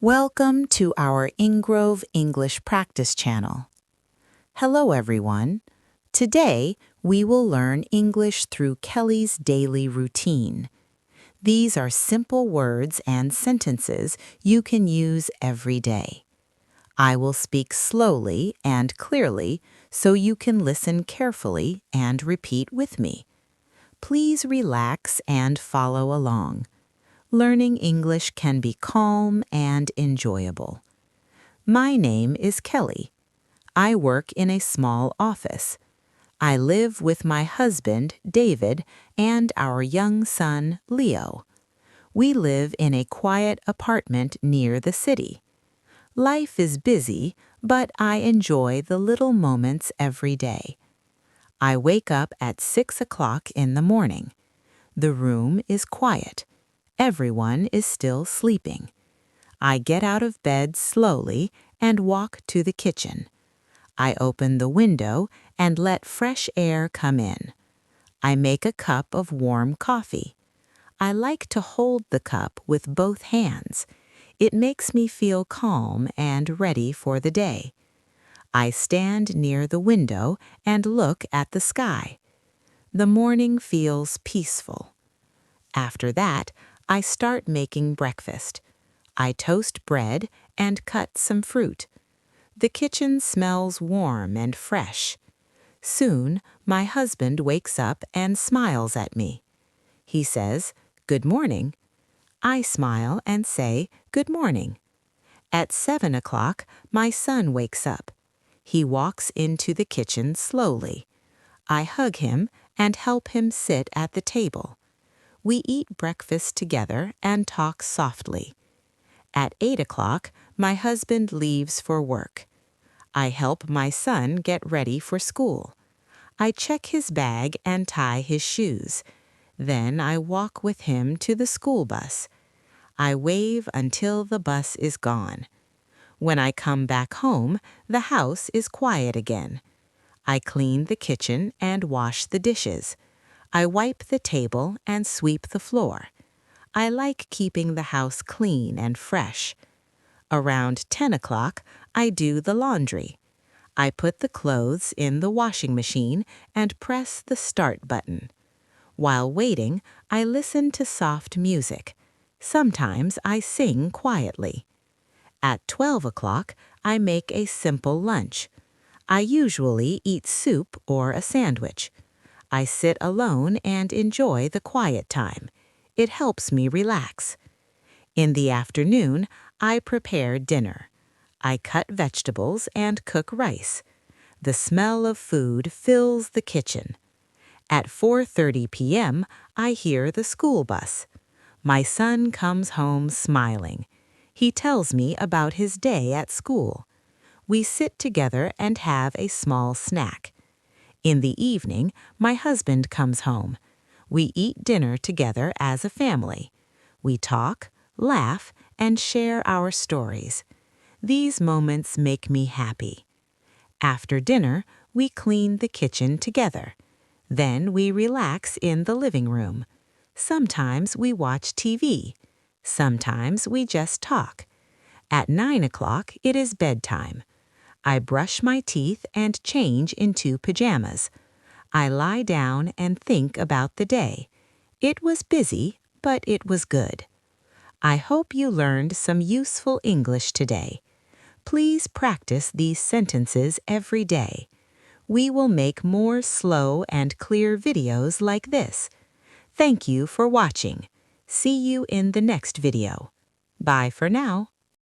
Welcome to our Engrove English Practice channel. Hello, everyone. Today, we will learn English through Kelly's daily routine. These are simple words and sentences you can use every day. I will speak slowly and clearly so you can listen carefully and repeat with me. Please relax and follow along. Learning English can be calm and enjoyable. My name is Kelly. I work in a small office. I live with my husband, David, and our young son, Leo. We live in a quiet apartment near the city. Life is busy, but I enjoy the little moments every day. I wake up at 6 o'clock in the morning. The room is quiet. Everyone is still sleeping. I get out of bed slowly and walk to the kitchen. I open the window and let fresh air come in. I make a cup of warm coffee. I like to hold the cup with both hands. It makes me feel calm and ready for the day. I stand near the window and look at the sky. The morning feels peaceful. After that, I start making breakfast. I toast bread and cut some fruit. The kitchen smells warm and fresh. Soon, my husband wakes up and smiles at me. He says, "Good morning." I smile and say, "Good morning." At 7 o'clock, my son wakes up. He walks into the kitchen slowly. I hug him and help him sit at the table. We eat breakfast together and talk softly. At 8 o'clock, my husband leaves for work. I help my son get ready for school. I check his bag and tie his shoes. Then I walk with him to the school bus. I wave until the bus is gone. When I come back home, the house is quiet again. I clean the kitchen and wash the dishes. I wipe the table and sweep the floor. I like keeping the house clean and fresh. Around 10 o'clock, I do the laundry. I put the clothes in the washing machine and press the start button. While waiting, I listen to soft music. Sometimes I sing quietly. At 12 o'clock, I make a simple lunch. I usually eat soup or a sandwich. I sit alone and enjoy the quiet time. It helps me relax. In the afternoon, I prepare dinner. I cut vegetables and cook rice. The smell of food fills the kitchen. At 4:30 p.m., I hear the school bus. My son comes home smiling. He tells me about his day at school. We sit together and have a small snack. In the evening, my husband comes home. We eat dinner together as a family. We talk, laugh, and share our stories. These moments make me happy. After dinner, we clean the kitchen together. Then we relax in the living room. Sometimes we watch TV. Sometimes we just talk. At 9 o'clock, it is bedtime. I brush my teeth and change into pajamas. I lie down and think about the day. It was busy, but it was good. I hope you learned some useful English today. Please practice these sentences every day. We will make more slow and clear videos like this. Thank you for watching. See you in the next video. Bye for now.